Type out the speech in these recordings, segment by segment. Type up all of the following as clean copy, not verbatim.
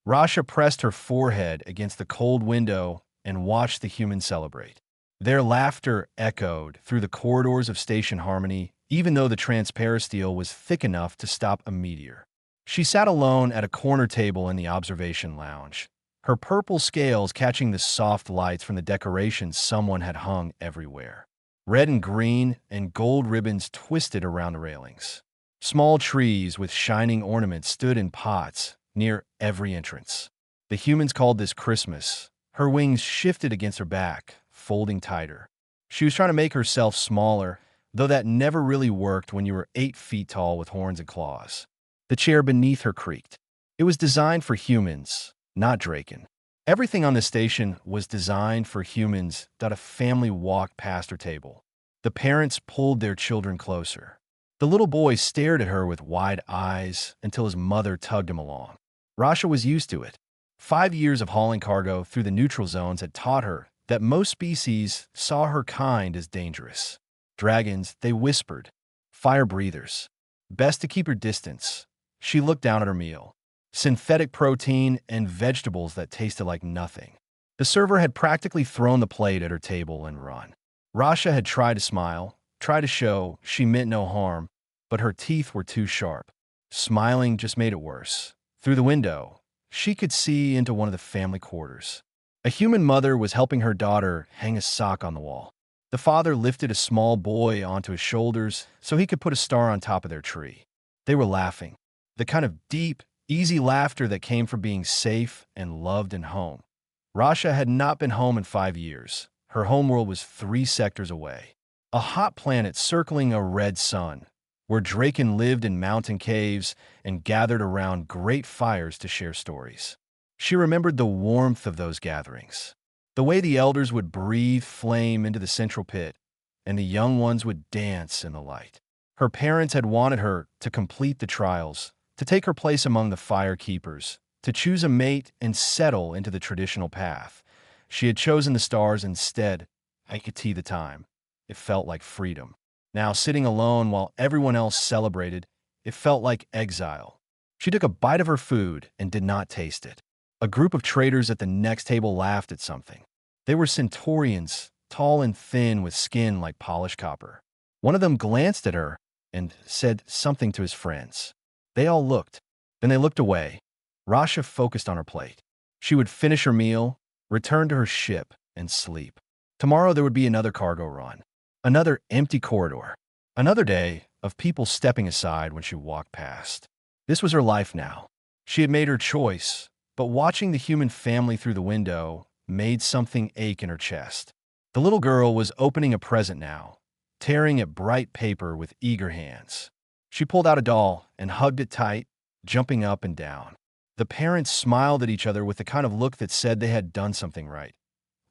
Rasha pressed her forehead against the cold window and watched the humans celebrate. Their laughter echoed through the corridors of Station Harmony, even though the transparisteel was thick enough to stop a meteor. She sat alone at a corner table in the observation lounge, her purple scales catching the soft lights from the decorations someone had hung everywhere. Red and green and gold ribbons twisted around the railings. Small trees with shining ornaments stood in pots near every entrance. The humans called this Christmas. Her wings shifted against her back, folding tighter. She was trying to make herself smaller, though that never really worked when you were 8 feet tall with horns and claws. The chair beneath her creaked. It was designed for humans, not Draken. Everything on the station was designed for humans. A family walked past her table. The parents pulled their children closer. The little boy stared at her with wide eyes until his mother tugged him along. Rasha was used to it. 5 years of hauling cargo through the neutral zones had taught her that most species saw her kind as dangerous. Dragons, they whispered. Fire breathers. Best to keep her distance. She looked down at her meal. Synthetic protein and vegetables that tasted like nothing. The server had practically thrown the plate at her table and run. Rasha had tried to smile, tried to show she meant no harm, but her teeth were too sharp. Smiling just made it worse. Through the window, she could see into one of the family quarters. A human mother was helping her daughter hang a sock on the wall. The father lifted a small boy onto his shoulders so he could put a star on top of their tree. They were laughing. The kind of deep, easy laughter that came from being safe and loved and home. Rasha had not been home in 5 years. Her homeworld was 3 sectors away. A hot planet circling a red sun, where Draken lived in mountain caves and gathered around great fires to share stories. She remembered the warmth of those gatherings, the way the elders would breathe flame into the central pit, and the young ones would dance in the light. Her parents had wanted her to complete the trials, to take her place among the fire keepers, to choose a mate and settle into the traditional path. She had chosen the stars instead. I could see the time. It felt like freedom. Now, sitting alone while everyone else celebrated, it felt like exile. She took a bite of her food and did not taste it. A group of traders at the next table laughed at something. They were Centaurians, tall and thin with skin like polished copper. One of them glanced at her and said something to his friends. They all looked. Then they looked away. Rasha focused on her plate. She would finish her meal, return to her ship, and sleep. Tomorrow there would be another cargo run. Another empty corridor. Another day of people stepping aside when she walked past. This was her life now. She had made her choice, but watching the human family through the window made something ache in her chest. The little girl was opening a present now, tearing at bright paper with eager hands. She pulled out a doll and hugged it tight, jumping up and down. The parents smiled at each other with the kind of look that said they had done something right.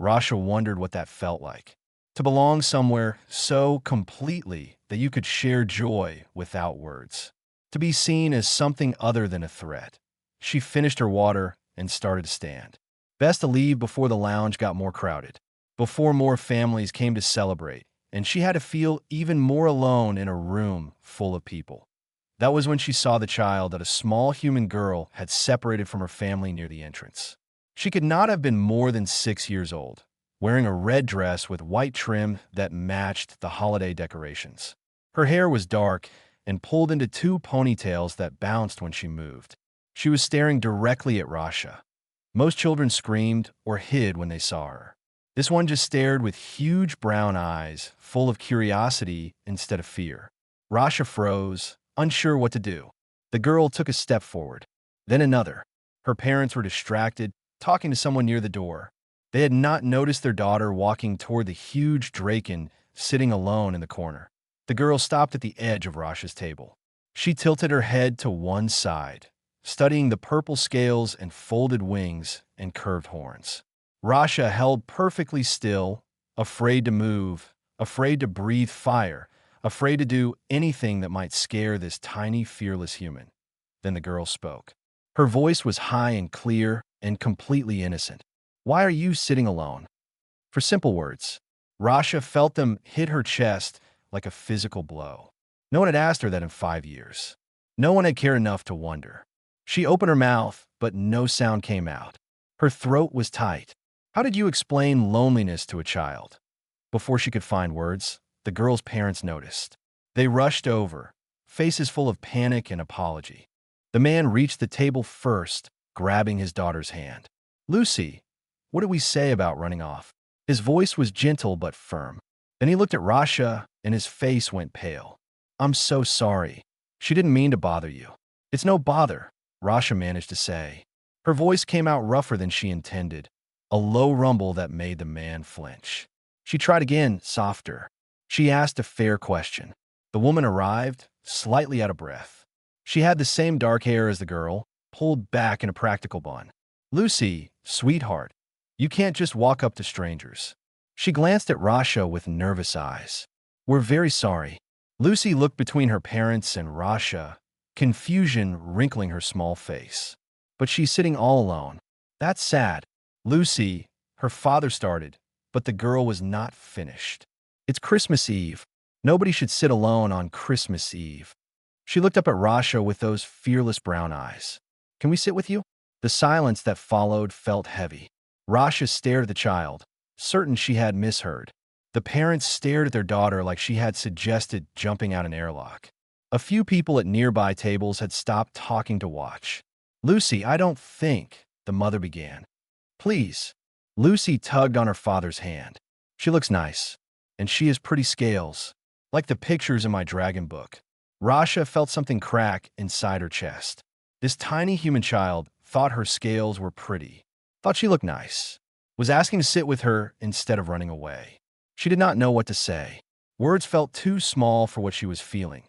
Rasha wondered what that felt like. To belong somewhere so completely that you could share joy without words. To be seen as something other than a threat. She finished her water and started to stand. Best to leave before the lounge got more crowded, before more families came to celebrate, and she had to feel even more alone in a room full of people. That was when she saw the child that a small human girl had separated from her family near the entrance. She could not have been more than 6 years old, wearing a red dress with white trim that matched the holiday decorations. Her hair was dark and pulled into 2 ponytails that bounced when she moved. She was staring directly at Rasha. Most children screamed or hid when they saw her. This one just stared with huge brown eyes, full of curiosity instead of fear. Rasha froze, unsure what to do. The girl took a step forward, then another. Her parents were distracted, talking to someone near the door. They had not noticed their daughter walking toward the huge Draken sitting alone in the corner. The girl stopped at the edge of Rasha's table. She tilted her head to one side, studying the purple scales and folded wings and curved horns. Rasha held perfectly still, afraid to move, afraid to breathe fire, afraid to do anything that might scare this tiny, fearless human. Then the girl spoke. Her voice was high and clear and completely innocent. "Why are you sitting alone?" For simple words, Rasha felt them hit her chest like a physical blow. No one had asked her that in 5 years. No one had cared enough to wonder. She opened her mouth, but no sound came out. Her throat was tight. How did you explain loneliness to a child? Before she could find words, the girl's parents noticed. They rushed over, faces full of panic and apology. The man reached the table first, grabbing his daughter's hand. Lucy, what did we say about running off? His voice was gentle but firm. Then he looked at Rasha, and his face went pale. I'm so sorry. She didn't mean to bother you. It's no bother, Rasha managed to say. Her voice came out rougher than she intended, a low rumble that made the man flinch. She tried again, softer. She asked a fair question. The woman arrived, slightly out of breath. She had the same dark hair as the girl, pulled back in a practical bun. Lucy, sweetheart, you can't just walk up to strangers. She glanced at Rasha with nervous eyes. We're very sorry. Lucy looked between her parents and Rasha, confusion wrinkling her small face. But she's sitting all alone. That's sad. Lucy, her father started, but the girl was not finished. It's Christmas Eve. Nobody should sit alone on Christmas Eve. She looked up at Rasha with those fearless brown eyes. Can we sit with you? The silence that followed felt heavy. Rasha stared at the child, certain she had misheard. The parents stared at their daughter like she had suggested jumping out an airlock. A few people at nearby tables had stopped talking to watch. Lucy, I don't think, the mother began. Please. Lucy tugged on her father's hand. She looks nice, and she has pretty scales, like the pictures in my dragon book. Rasha felt something crack inside her chest. This tiny human child thought her scales were pretty, thought she looked nice, was asking to sit with her instead of running away. She did not know what to say. Words felt too small for what she was feeling.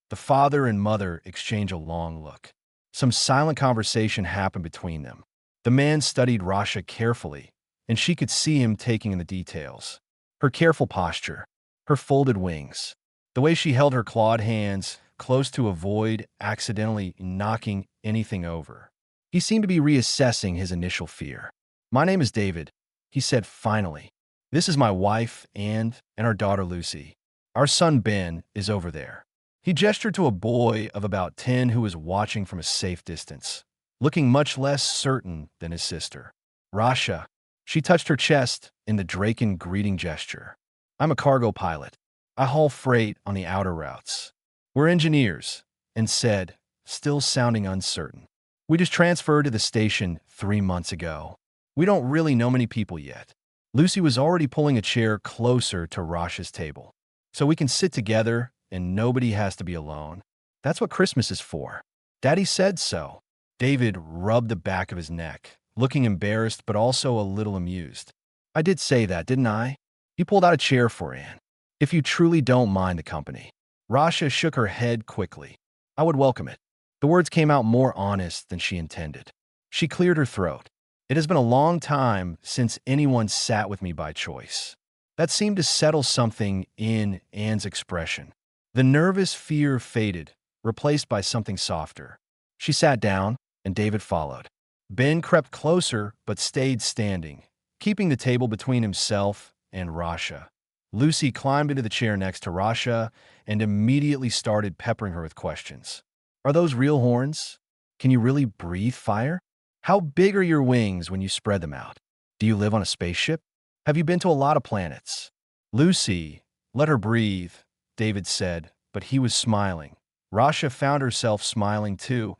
The father and mother exchanged a long look. Some silent conversation happened between them. The man studied Rasha carefully, and she could see him taking in the details. Her careful posture, her folded wings, the way she held her clawed hands close to avoid accidentally knocking anything over. He seemed to be reassessing his initial fear. My name is David, he said finally. This is my wife, Anne, and our daughter, Lucy. Our son, Ben, is over there. He gestured to a boy of about 10 who was watching from a safe distance, looking much less certain than his sister. Rasha. She touched her chest in the Draken greeting gesture. I'm a cargo pilot. I haul freight on the outer routes. We're engineers, and said, still sounding uncertain. We just transferred to the station 3 months ago. We don't really know many people yet. Lucy was already pulling a chair closer to Rasha's table. So we can sit together and nobody has to be alone. That's what Christmas is for. Daddy said so. David rubbed the back of his neck, looking embarrassed but also a little amused. I did say that, didn't I? He pulled out a chair for Anne. If you truly don't mind the company. Rasha shook her head quickly. I would welcome it. The words came out more honest than she intended. She cleared her throat. It has been a long time since anyone sat with me by choice. That seemed to settle something in Anne's expression. The nervous fear faded, replaced by something softer. She sat down, and David followed. Ben crept closer but stayed standing, keeping the table between himself and Rasha. Lucy climbed into the chair next to Rasha and immediately started peppering her with questions. Are those real horns? Can you really breathe fire? How big are your wings when you spread them out? Do you live on a spaceship? Have you been to a lot of planets? Lucy, let her breathe, David said, but he was smiling. Rasha found herself smiling too,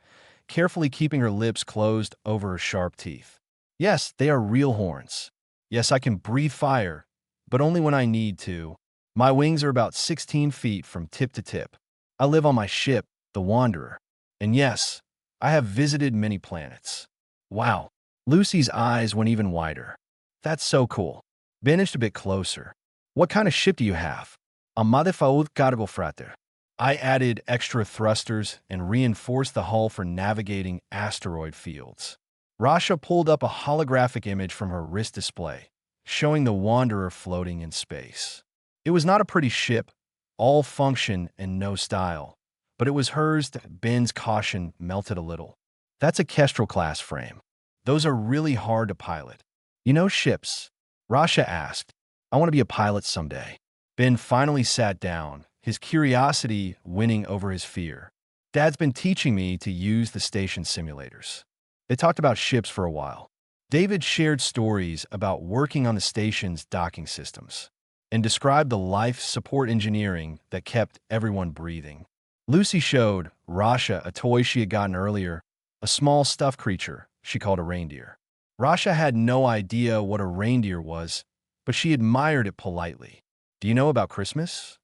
carefully keeping her lips closed over her sharp teeth. Yes, they are real horns. Yes, I can breathe fire, but only when I need to. My wings are about 16 feet from tip to tip. I live on my ship, the Wanderer. And yes, I have visited many planets. Wow. Lucy's eyes went even wider. That's so cool. Ben inched a bit closer. What kind of ship do you have? A modified cargo freighter. I added extra thrusters and reinforced the hull for navigating asteroid fields. Rasha pulled up a holographic image from her wrist display, showing the Wanderer floating in space. It was not a pretty ship, all function and no style, but it was hers that Ben's caution melted a little. That's a Kestrel-class frame. Those are really hard to pilot. You know ships? Rasha asked. I want to be a pilot someday. Ben finally sat down, his curiosity winning over his fear. Dad's been teaching me to use the station simulators. They talked about ships for a while. David shared stories about working on the station's docking systems and described the life support engineering that kept everyone breathing. Lucy showed Rasha a toy she had gotten earlier, a small stuffed creature she called a reindeer. Rasha had no idea what a reindeer was, but she admired it politely. "Do you know about Christmas?"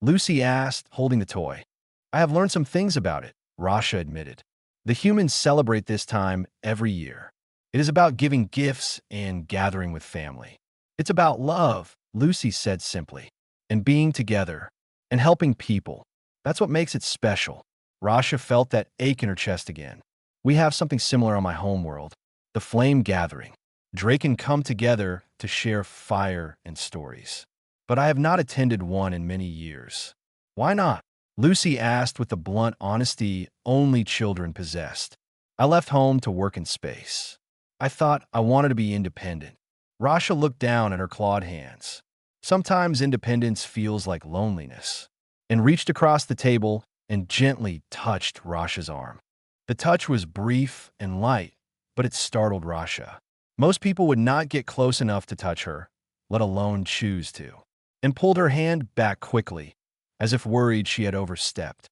Lucy asked, holding the toy. "I have learned some things about it," Rasha admitted. "The humans celebrate this time every year. It is about giving gifts and gathering with family. It's about love," Lucy said simply, "and being together and helping people. That's what makes it special." Rasha felt that ache in her chest again. "We have something similar on my homeworld, the Flame Gathering. Draken come together to share fire and stories. But I have not attended one in many years." "Why not?" Lucy asked with the blunt honesty only children possessed. "I left home to work in space. I thought I wanted to be independent." Rasha looked down at her clawed hands. "Sometimes independence feels like loneliness," and reached across the table and gently touched Rasha's arm. The touch was brief and light, but it startled Rasha. Most people would not get close enough to touch her, let alone choose to, and pulled her hand back quickly, as if worried she had overstepped.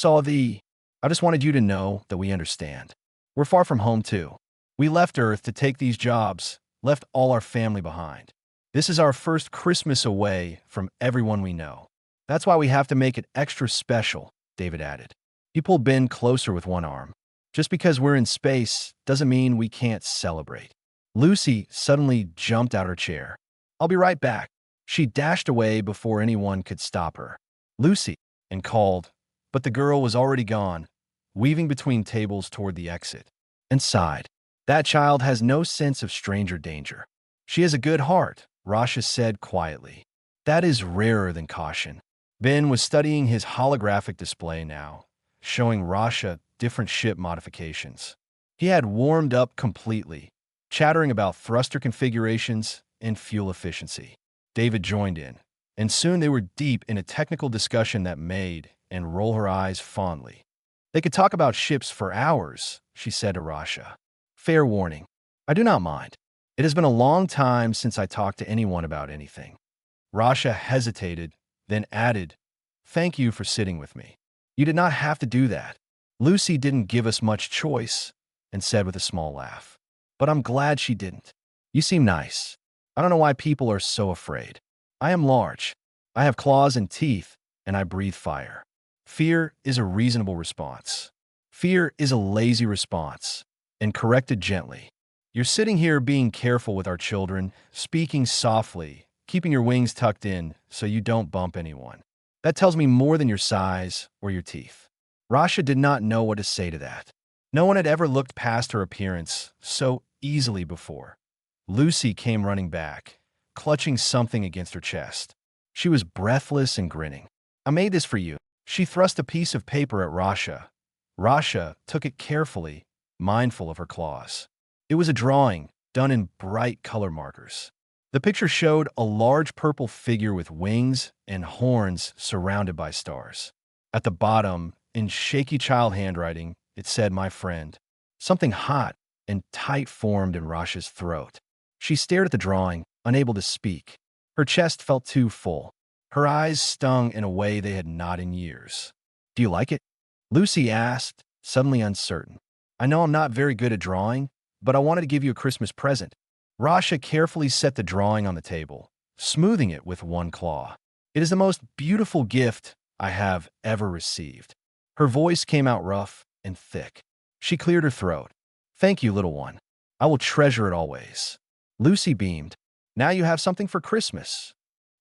I just wanted you to know that we understand. We're far from home, too. We left Earth to take these jobs, left all our family behind. This is our first Christmas away from everyone we know. That's why we have to make it extra special," David added. He pulled Ben closer with one arm. "Just because we're in space doesn't mean we can't celebrate." Lucy suddenly jumped out her chair. "I'll be right back." She dashed away before anyone could stop her. "Lucy," and called, but the girl was already gone, weaving between tables toward the exit, and sighed. "That child has no sense of stranger danger. She has a good heart," Rasha said quietly. "That is rarer than caution." Ben was studying his holographic display now, showing Rasha different ship modifications. He had warmed up completely, chattering about thruster configurations and fuel efficiency. David joined in, and soon they were deep in a technical discussion that made and roll her eyes fondly. "They could talk about ships for hours," she said to Rasha. "Fair warning, I do not mind. It has been a long time since I talked to anyone about anything." Rasha hesitated, then added, "Thank you for sitting with me. You did not have to do that. Lucy didn't give us much choice," and said with a small laugh. "But I'm glad she didn't. You seem nice. I don't know why people are so afraid. I am large. I have claws and teeth, and I breathe fire. Fear is a reasonable response. Fear is a lazy response," and corrected gently. "You're sitting here being careful with our children, speaking softly, keeping your wings tucked in so you don't bump anyone. That tells me more than your size or your teeth." Rasha did not know what to say to that. No one had ever looked past her appearance so easily before. Lucy came running back, clutching something against her chest. She was breathless and grinning. "I made this for you." She thrust a piece of paper at Rasha. Rasha took it carefully, mindful of her claws. It was a drawing, done in bright color markers. The picture showed a large purple figure with wings and horns surrounded by stars. At the bottom, in shaky child handwriting, it said, "My friend." Something hot and tight formed in Rasha's throat. She stared at the drawing, unable to speak. Her chest felt too full. Her eyes stung in a way they had not in years. "Do you like it?" Lucy asked, suddenly uncertain. "I know I'm not very good at drawing, but I wanted to give you a Christmas present." Rasha carefully set the drawing on the table, smoothing it with one claw. "It is the most beautiful gift I have ever received." Her voice came out rough and thick. She cleared her throat. "Thank you, little one. I will treasure it always." Lucy beamed. "Now you have something for Christmas."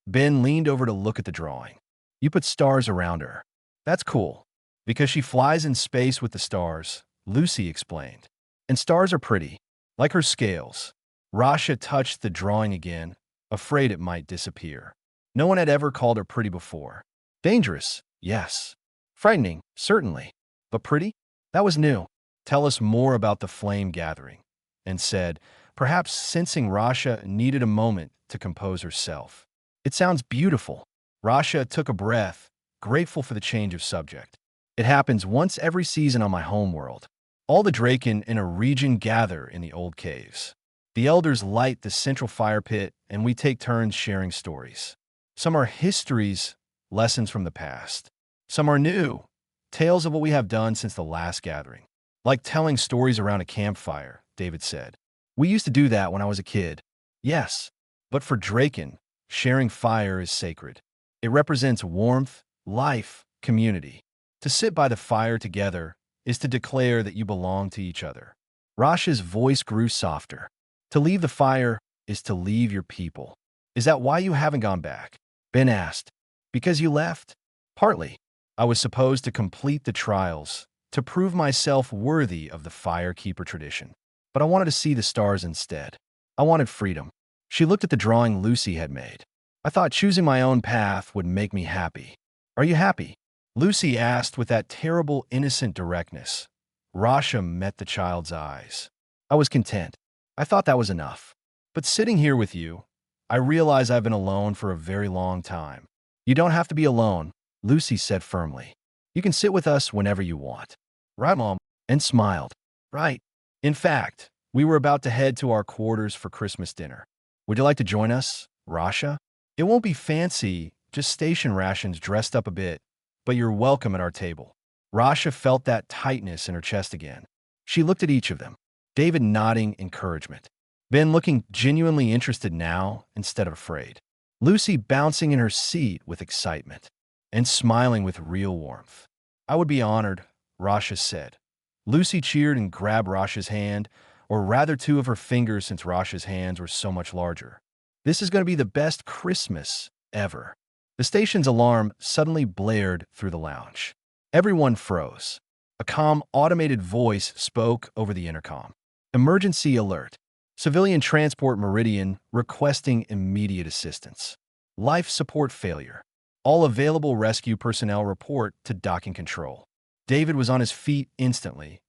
Ben leaned over to look at the drawing. "You put stars around her. That's cool. Because she flies in space with the stars," Lucy explained. "And stars are pretty, like her scales." Rasha touched the drawing again, afraid it might disappear. No one had ever called her pretty before. Dangerous, yes. Frightening, certainly. But pretty? That was new. "Tell us more about the Flame Gathering," and said, perhaps sensing Rasha needed a moment to compose herself. "It sounds beautiful." Rasha took a breath, grateful for the change of subject. It happens once every season on my homeworld. All the Draken in a region gather in the old caves. The elders light the central fire pit, and we take turns sharing stories. Some are histories, lessons from the past. Some are new, tales of what we have done since the last gathering. Like telling stories around a campfire, David said. We used to do that when I was a kid. Yes, but for Draken, sharing fire is sacred. It represents warmth, life, community. To sit by the fire together is to declare that you belong to each other. Rasha's voice grew softer. To leave the fire is to leave your people. Is that why you haven't gone back? Ben asked. Because you left? Partly. I was supposed to complete the trials, to prove myself worthy of the Firekeeper tradition. But I wanted to see the stars instead. I wanted freedom. She looked at the drawing Lucy had made. I thought choosing my own path would make me happy. Are you happy? Lucy asked with that terrible, innocent directness. Rasha met the child's eyes. I was content. I thought that was enough. But sitting here with you, I realize I've been alone for a very long time. You don't have to be alone, Lucy said firmly. You can sit with us whenever you want. Right, Mom? And smiled. Right. In fact, we were about to head to our quarters for Christmas dinner. Would you like to join us, Rasha? It won't be fancy, just station rations dressed up a bit, but you're welcome at our table. Rasha felt that tightness in her chest again. She looked at each of them, David nodding encouragement, Ben looking genuinely interested now instead of afraid, Lucy bouncing in her seat with excitement, and smiling with real warmth. I would be honored, Rasha said. Lucy cheered and grabbed Rasha's hand, or rather two of her fingers since Rasha's hands were so much larger. This is going to be the best Christmas ever. The station's alarm suddenly blared through the lounge. Everyone froze. A calm, automated voice spoke over the intercom. Emergency alert. Civilian transport Meridian requesting immediate assistance. Life support failure. All available rescue personnel report to docking control. David was on his feet instantly,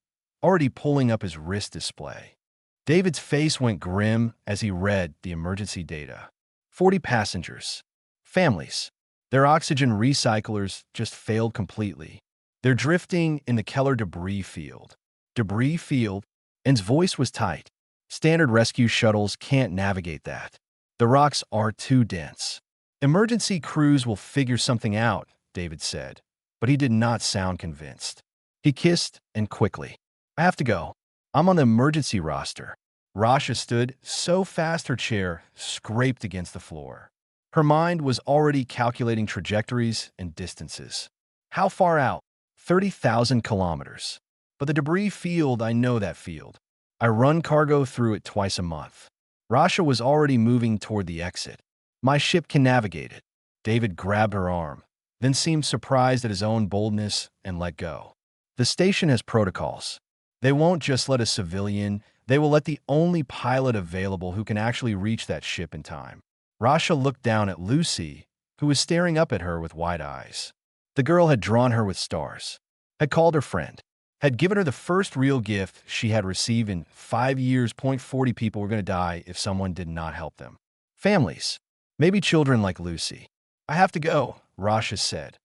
already pulling up his wrist display. David's face went grim as he read the emergency data. 40 passengers. Families. Their oxygen recyclers just failed completely. They're drifting in the Keller debris field. Debris field? En's voice was tight. Standard rescue shuttles can't navigate that. The rocks are too dense. Emergency crews will figure something out, David said, but he did not sound convinced. He kissed and quickly. I have to go. I'm on the emergency roster. Rasha stood so fast her chair scraped against the floor. Her mind was already calculating trajectories and distances. How far out? 30,000 kilometers. But the debris field, I know that field. I run cargo through it twice a month. Rasha was already moving toward the exit. My ship can navigate it. David grabbed her arm, then seemed surprised at his own boldness and let go. The station has protocols. They won't just let a civilian, they will let the only pilot available who can actually reach that ship in time. Rasha looked down at Lucy, who was staring up at her with wide eyes. The girl had drawn her with stars, had called her friend, had given her the first real gift she had received in 5 years. 40 people were going to die if someone did not help them. Families, maybe children like Lucy. I have to go, Rasha said.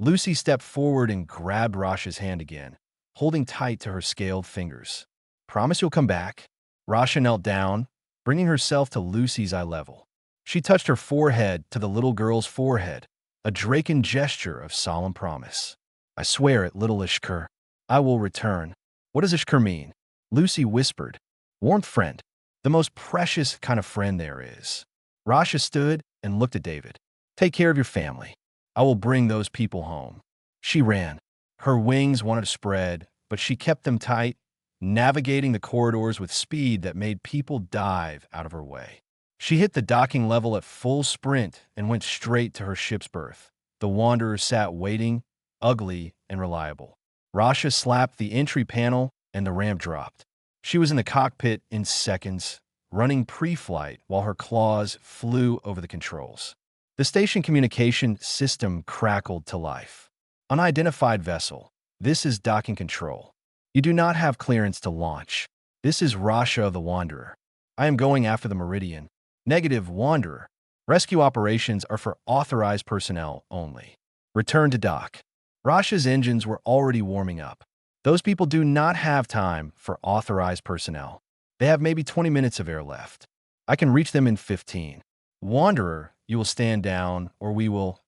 Lucy stepped forward and grabbed Rasha's hand again, holding tight to her scaled fingers. Promise you'll come back? Rasha knelt down, bringing herself to Lucy's eye level. She touched her forehead to the little girl's forehead, a Draken gesture of solemn promise. I swear it, little Ishkur. I will return. What does Ishkur mean? Lucy whispered. Warmth friend. The most precious kind of friend there is. Rasha stood and looked at David. Take care of your family. I will bring those people home. She ran. Her wings wanted to spread, but she kept them tight, navigating the corridors with speed that made people dive out of her way. She hit the docking level at full sprint and went straight to her ship's berth. The Wanderer sat waiting, ugly and reliable. Rasha slapped the entry panel and the ramp dropped. She was in the cockpit in seconds, running pre-flight while her claws flew over the controls. The station communication system crackled to life. Unidentified vessel. This is docking control. You do not have clearance to launch. This is Rasha of the Wanderer. I am going after the Meridian. Negative, Wanderer. Rescue operations are for authorized personnel only. Return to dock. Rasha's engines were already warming up. Those people do not have time for authorized personnel. They have maybe 20 minutes of air left. I can reach them in 15. Wanderer, you will stand down, or we will.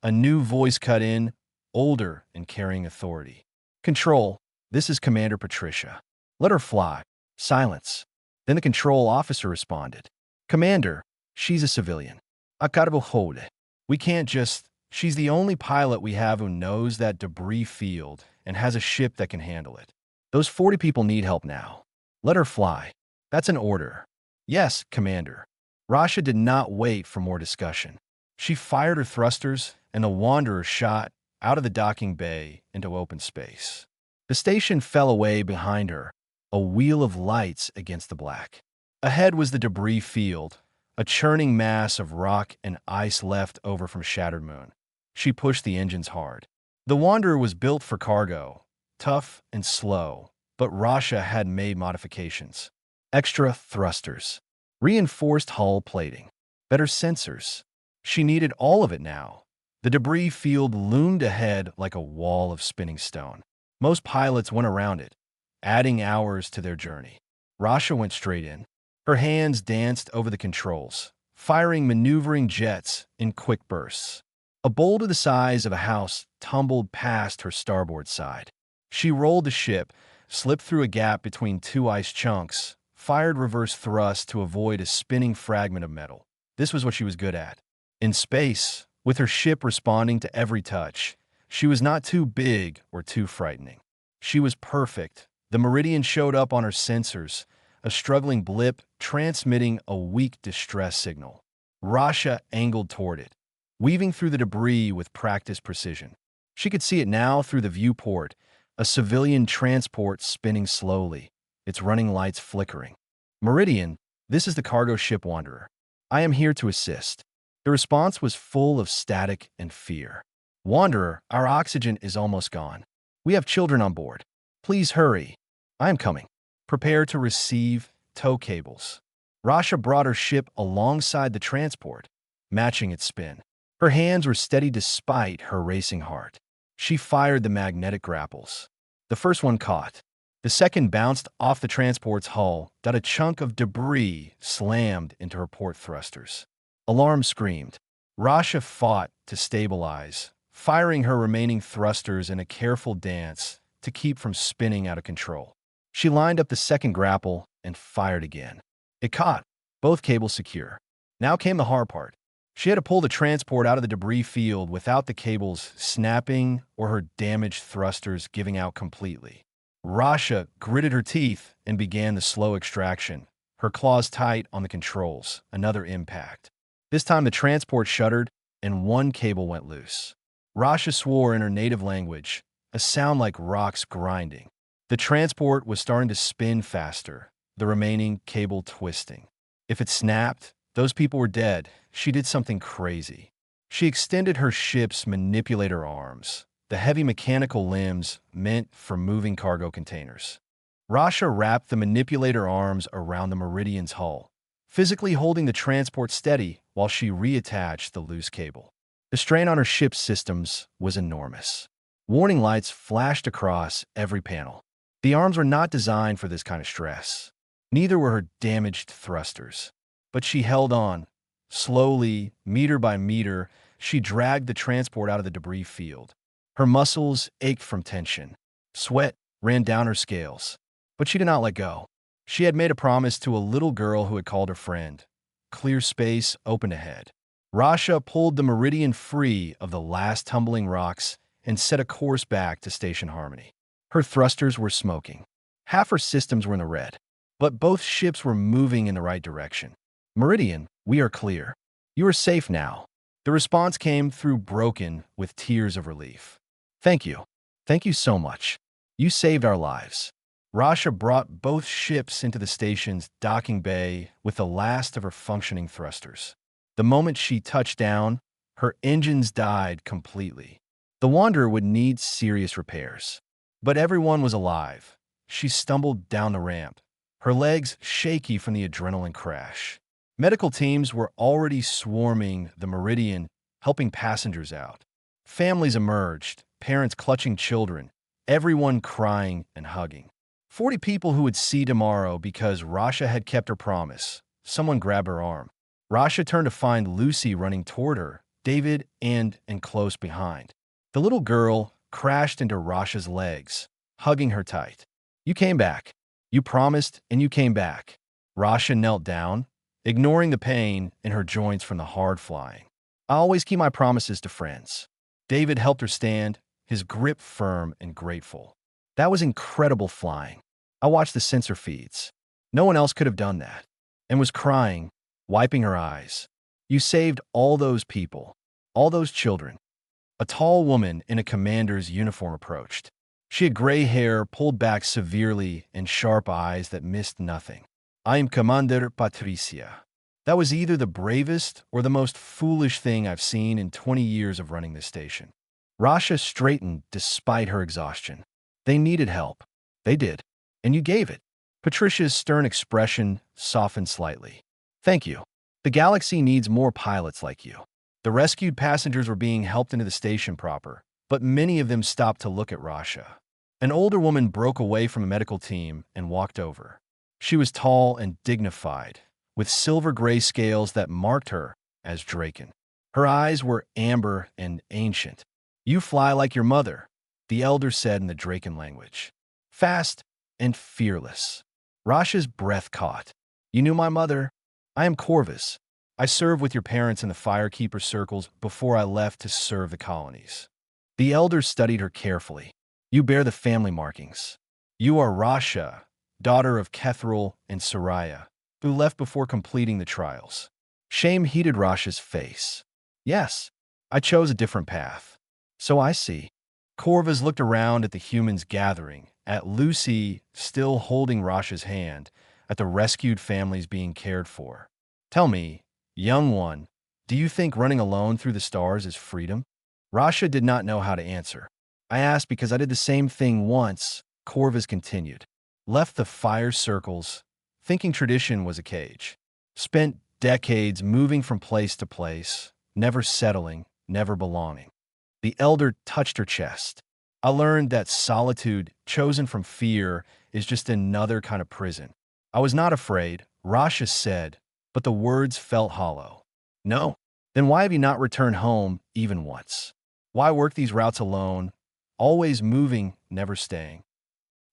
A new voice cut in, older and carrying authority. Control, this is Commander Patricia. Let her fly. Silence. Then the control officer responded. Commander, she's a civilian. Akarbo Hode. We can't just. She's the only pilot we have who knows that debris field and has a ship that can handle it. Those 40 people need help now. Let her fly. That's an order. Yes, Commander. Rasha did not wait for more discussion. She fired her thrusters, and the Wanderer shot out of the docking bay into open space. The station fell away behind her, a wheel of lights against the black. Ahead was the debris field, a churning mass of rock and ice left over from shattered moon. She pushed the engines hard. The Wanderer was built for cargo, tough and slow, but Rasha had made modifications. Extra thrusters, reinforced hull plating, better sensors. She needed all of it now. The debris field loomed ahead like a wall of spinning stone. Most pilots went around it, adding hours to their journey. Rasha went straight in. Her hands danced over the controls, firing maneuvering jets in quick bursts. A boulder the size of a house tumbled past her starboard side. She rolled the ship, slipped through a gap between two ice chunks, fired reverse thrust to avoid a spinning fragment of metal. This was what she was good at. In space, with her ship responding to every touch, she was not too big or too frightening. She was perfect. The meridian showed up on her sensors, a struggling blip transmitting a weak distress signal. Rasha angled toward it, weaving through the debris with practiced precision. She could see it now through the viewport, a civilian transport spinning slowly, its running lights flickering. Meridian, this is the cargo ship Wanderer. I am here to assist. The response was full of static and fear. Wanderer, our oxygen is almost gone. We have children on board. Please hurry. I am coming. Prepare to receive tow cables. Rasha brought her ship alongside the transport, matching its spin. Her hands were steady despite her racing heart. She fired the magnetic grapples. The first one caught. The second bounced off the transport's hull, that a chunk of debris slammed into her port thrusters. Alarm screamed. Rasha fought to stabilize, firing her remaining thrusters in a careful dance to keep from spinning out of control. She lined up the second grapple and fired again. It caught, both cables secure. Now came the hard part. She had to pull the transport out of the debris field without the cables snapping or her damaged thrusters giving out completely. Rasha gritted her teeth and began the slow extraction, her claws tight on the controls. Another impact. This time the transport shuddered and one cable went loose. Rasha swore in her native language, a sound like rocks grinding. The transport was starting to spin faster, the remaining cable twisting. If it snapped, those people were dead. She did something crazy. She extended her ship's manipulator arms, the heavy mechanical limbs meant for moving cargo containers. Rasha wrapped the manipulator arms around the Meridian's hull, physically holding the transport steady while she reattached the loose cable. The strain on her ship's systems was enormous. Warning lights flashed across every panel. The arms were not designed for this kind of stress. Neither were her damaged thrusters. But she held on. Slowly, meter by meter, she dragged the transport out of the debris field. Her muscles ached from tension. Sweat ran down her scales. But she did not let go. She had made a promise to a little girl who had called her friend. Clear space opened ahead. Rasha pulled the Meridian free of the last tumbling rocks and set a course back to Station Harmony. Her thrusters were smoking. Half her systems were in the red. But both ships were moving in the right direction. Meridian, we are clear. You are safe now. The response came through broken with tears of relief. Thank you. Thank you so much. You saved our lives. Rasha brought both ships into the station's docking bay with the last of her functioning thrusters. The moment she touched down, her engines died completely. The Wanderer would need serious repairs. But everyone was alive. She stumbled down the ramp, her legs shaky from the adrenaline crash. Medical teams were already swarming the Meridian, helping passengers out. Families emerged, parents clutching children, everyone crying and hugging. 40 people who would see tomorrow because Rasha had kept her promise. Someone grabbed her arm. Rasha turned to find Lucy running toward her, David and close behind. The little girl crashed into Rasha's legs, hugging her tight. You came back. You promised, and you came back. Rasha knelt down, ignoring the pain in her joints from the hard flying. I always keep my promises to friends. David helped her stand, his grip firm and grateful. That was incredible flying. I watched the sensor feeds. No one else could have done that. And was crying, wiping her eyes. You saved all those people, all those children. A tall woman in a commander's uniform approached. She had gray hair pulled back severely and sharp eyes that missed nothing. I am Commander Patricia. That was either the bravest or the most foolish thing I've seen in 20 years of running this station. Rasha straightened despite her exhaustion. They needed help. They did. And you gave it. Patricia's stern expression softened slightly. Thank you. The galaxy needs more pilots like you. The rescued passengers were being helped into the station proper, but many of them stopped to look at Rasha. An older woman broke away from a medical team and walked over. She was tall and dignified, with silver-gray scales that marked her as Draken. Her eyes were amber and ancient. You fly like your mother, the elder said in the Draken language. Fast and fearless. Rasha's breath caught. You knew my mother? I am Corvus. I served with your parents in the Firekeeper circles before I left to serve the colonies. The elder studied her carefully. You bear the family markings. You are Rasha, daughter of Kethril and Soraya, who left before completing the trials. Shame heated Rasha's face. Yes, I chose a different path. So I see. Corvus looked around at the humans gathering, at Lucy still holding Rasha's hand, at the rescued families being cared for. Tell me, young one, do you think running alone through the stars is freedom? Rasha did not know how to answer. I asked because I did the same thing once, Corvus continued. Left the fire circles, thinking tradition was a cage. Spent decades moving from place to place, never settling, never belonging. The elder touched her chest. I learned that solitude, chosen from fear, is just another kind of prison. I was not afraid, Rasha said, but the words felt hollow. No? Then why have you not returned home even once? Why work these routes alone, always moving, never staying?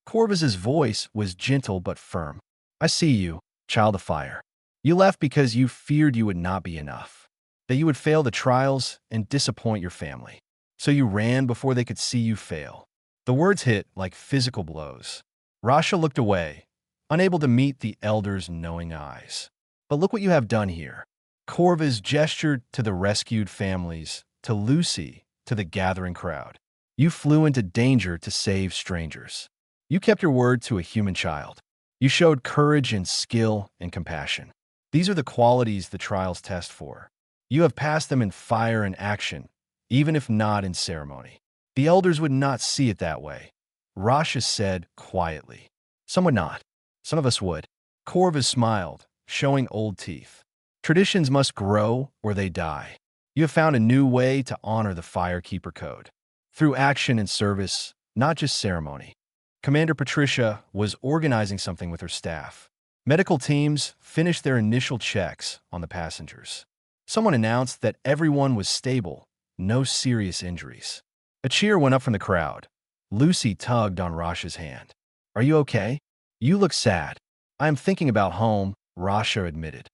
Corvus's voice was gentle but firm. I see you, child of fire. You left because you feared you would not be enough, that you would fail the trials and disappoint your family. So you ran before they could see you fail. The words hit like physical blows. Rasha looked away, unable to meet the elder's knowing eyes. But look what you have done here. Corvus gestured to the rescued families, to Lucy, to the gathering crowd. You flew into danger to save strangers. You kept your word to a human child. You showed courage and skill and compassion. These are the qualities the trials test for. You have passed them in fire and action, even if not in ceremony. The elders would not see it that way. Rasha said quietly. Some would not. Some of us would. Corvus smiled, showing old teeth. Traditions must grow or they die. You have found a new way to honor the Firekeeper Code. Through action and service, not just ceremony. Commander Patricia was organizing something with her staff. Medical teams finished their initial checks on the passengers. Someone announced that everyone was stable, no serious injuries. A cheer went up from the crowd. Lucy tugged on Rasha's hand. Are you okay? You look sad. I am thinking about home, Rasha admitted.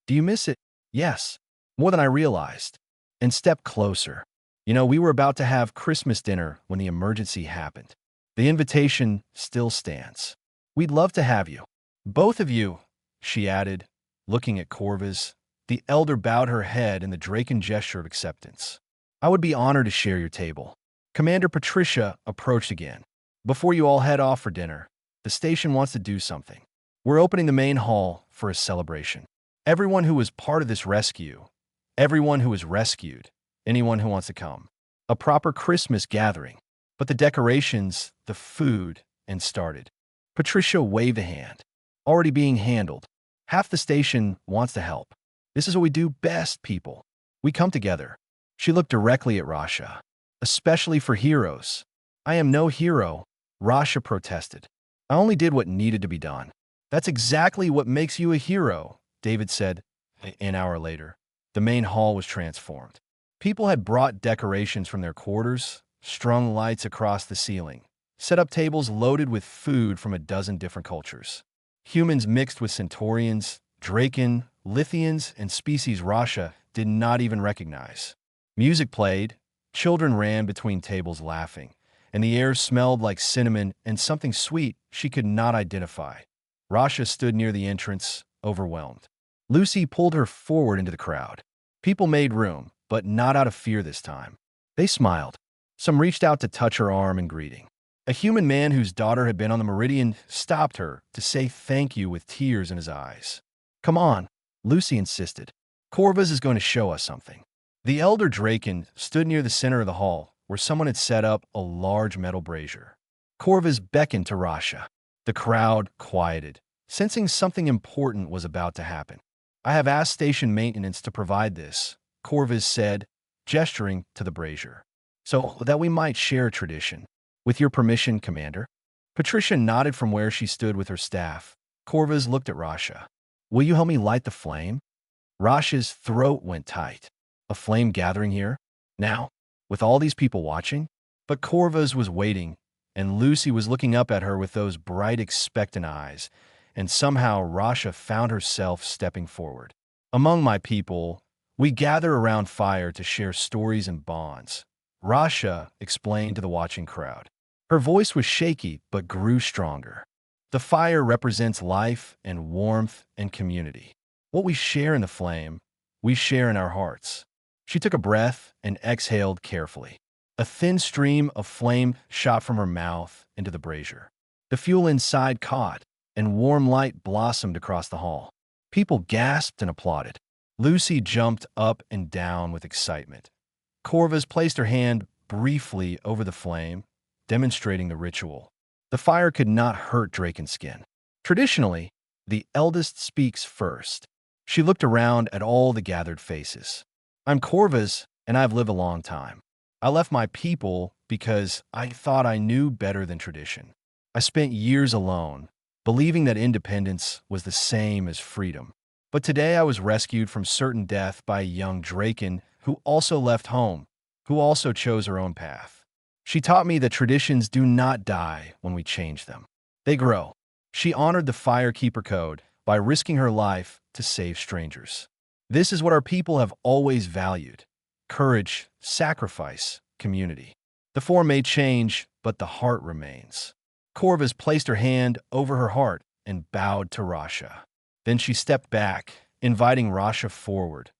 Do you miss it? Yes, more than I realized. And stepped closer. You know, we were about to have Christmas dinner when the emergency happened. The invitation still stands. We'd love to have you. Both of you, she added, looking at Corvus. The elder bowed her head in the Draken gesture of acceptance. I would be honored to share your table. Commander Patricia approached again. Before you all head off for dinner, the station wants to do something. We're opening the main hall for a celebration. Everyone who was part of this rescue, everyone who was rescued, anyone who wants to come. A proper Christmas gathering. But the decorations, the food, and started. Patricia waved a hand. Already being handled. Half the station wants to help. This is what we do best, people. We come together. She looked directly at Rasha. especially for heroes. I am no hero, Rasha protested. I only did what needed to be done. That's exactly what makes you a hero, David said. An hour later, the main hall was transformed. People had brought decorations from their quarters, strung lights across the ceiling, set up tables loaded with food from a dozen different cultures. Humans mixed with Centaurians, Draken, Lithians, and species Rasha did not even recognize. Music played, children ran between tables laughing, and the air smelled like cinnamon and something sweet she could not identify. Rasha stood near the entrance, overwhelmed. Lucy pulled her forward into the crowd. People made room, but not out of fear this time. They smiled. Some reached out to touch her arm in greeting. A human man whose daughter had been on the Meridian stopped her to say thank you with tears in his eyes. Come on, Lucy insisted. Corvus is going to show us something. The elder Draken stood near the center of the hall, where someone had set up a large metal brazier. Corvus beckoned to Rasha. The crowd quieted, sensing something important was about to happen. I have asked station maintenance to provide this, Corvus said, gesturing to the brazier, so that we might share a tradition. With your permission, Commander. Patricia nodded from where she stood with her staff. Corvus looked at Rasha. Will you help me light the flame? Rasha's throat went tight. A flame gathering here? Now? With all these people watching? But Corvus was waiting, and Lucy was looking up at her with those bright, expectant eyes, and somehow Rasha found herself stepping forward. Among my people, we gather around fire to share stories and bonds, Rasha explained to the watching crowd. Her voice was shaky but grew stronger. The fire represents life and warmth and community. What we share in the flame, we share in our hearts. She took a breath and exhaled carefully. A thin stream of flame shot from her mouth into the brazier. The fuel inside caught, and warm light blossomed across the hall. People gasped and applauded. Lucy jumped up and down with excitement. Corvus placed her hand briefly over the flame, demonstrating the ritual. The fire could not hurt Draken's skin. Traditionally, the eldest speaks first. She looked around at all the gathered faces. I'm Corvus, and I've lived a long time. I left my people because I thought I knew better than tradition. I spent years alone, believing that independence was the same as freedom. But today I was rescued from certain death by a young Draken who also left home, who also chose her own path. She taught me that traditions do not die when we change them. They grow. She honored the Firekeeper Code by risking her life to save strangers. This is what our people have always valued: courage, sacrifice, community. The form may change, but the heart remains. Corvus placed her hand over her heart and bowed to Rasha. Then she stepped back, inviting Rasha forward.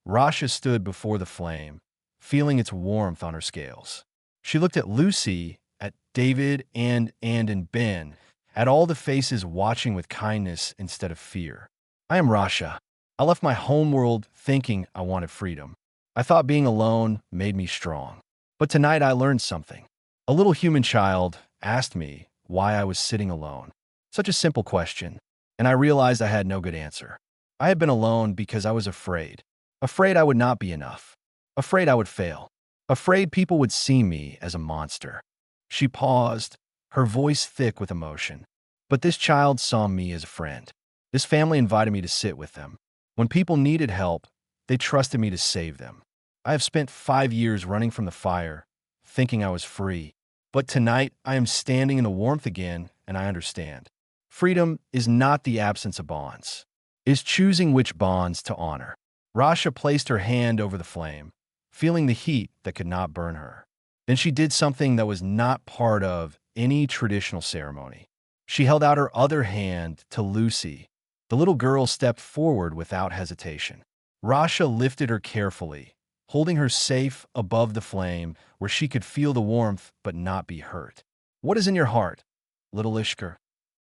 Rasha stood before the flame, feeling its warmth on her scales. She looked at Lucy, at David, and Ben, at all the faces watching with kindness instead of fear. I am Rasha. I left my homeworld thinking I wanted freedom. I thought being alone made me strong. But tonight I learned something. A little human child asked me why I was sitting alone. Such a simple question, and I realized I had no good answer. I had been alone because I was afraid. Afraid I would not be enough. Afraid I would fail. Afraid people would see me as a monster. She paused, her voice thick with emotion. But this child saw me as a friend. This family invited me to sit with them. When people needed help, they trusted me to save them. I have spent 5 years running from the fire, thinking I was free. But tonight, I am standing in the warmth again, and I understand. Freedom is not the absence of bonds. It is choosing which bonds to honor. Rasha placed her hand over the flame, feeling the heat that could not burn her. Then she did something that was not part of any traditional ceremony. She held out her other hand to Lucy. The little girl stepped forward without hesitation. Rasha lifted her carefully, holding her safe above the flame where she could feel the warmth but not be hurt. What is in your heart, little Ishkar?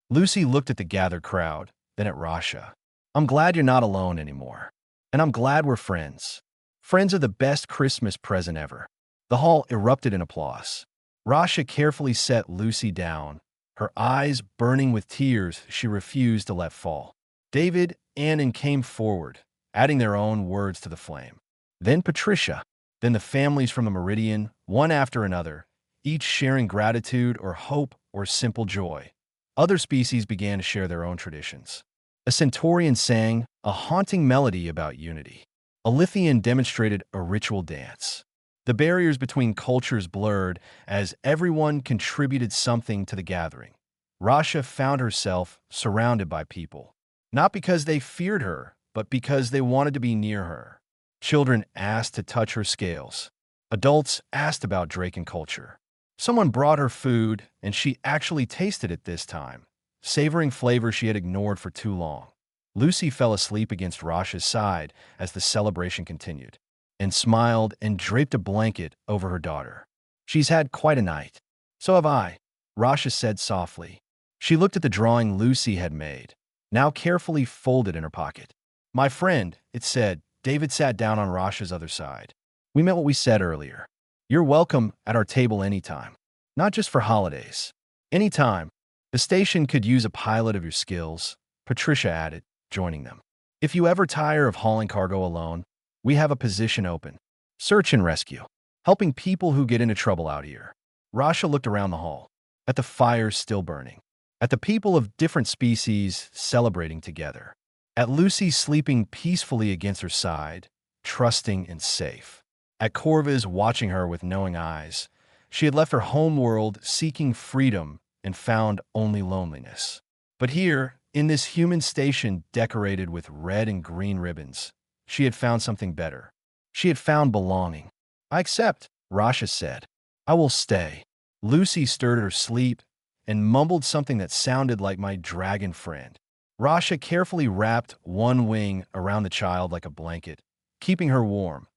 Lucy looked at the gathered crowd, then at Rasha. I'm glad you're not alone anymore. And I'm glad we're friends. Friends are the best Christmas present ever. The hall erupted in applause. Rasha carefully set Lucy down, her eyes burning with tears she refused to let fall. David and Anne came forward, adding their own words to the flame. Then Patricia. Then the families from the Meridian, one after another, each sharing gratitude or hope or simple joy. Other species began to share their own traditions. A Centaurian sang a haunting melody about unity. A Lithian demonstrated a ritual dance. The barriers between cultures blurred as everyone contributed something to the gathering. Rasha found herself surrounded by people, not because they feared her, but because they wanted to be near her. Children asked to touch her scales. Adults asked about Draken culture. Someone brought her food, and she actually tasted it this time, savoring flavor she had ignored for too long. Lucy fell asleep against Rasha's side as the celebration continued, and smiled and draped a blanket over her daughter. "She's had quite a night." "So have I," Rasha said softly. She looked at the drawing Lucy had made, now carefully folded in her pocket. "My friend," it said. David sat down on Rasha's other side. "We meant what we said earlier. You're welcome at our table anytime. Not just for holidays. Anytime. The station could use a pilot of your skills," Patricia added, joining them. "If you ever tire of hauling cargo alone, we have a position open. Search and rescue. Helping people who get into trouble out here." Rasha looked around the hall, at the fires still burning, at the people of different species celebrating together, at Lucy sleeping peacefully against her side, trusting and safe, at Corvus watching her with knowing eyes. She had left her home world seeking freedom and found only loneliness. But here, in this human station decorated with red and green ribbons, she had found something better. She had found belonging. "I accept," Rasha said. "I will stay." Lucy stirred her sleep and mumbled something that sounded like "my dragon friend." Rasha carefully wrapped one wing around the child like a blanket, keeping her warm.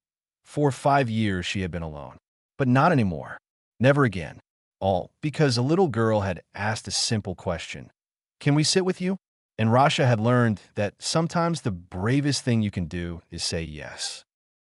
For 5 years she had been alone. But not anymore. Never again. All because a little girl had asked a simple question. "Can we sit with you?" And Rasha had learned that sometimes the bravest thing you can do is say yes.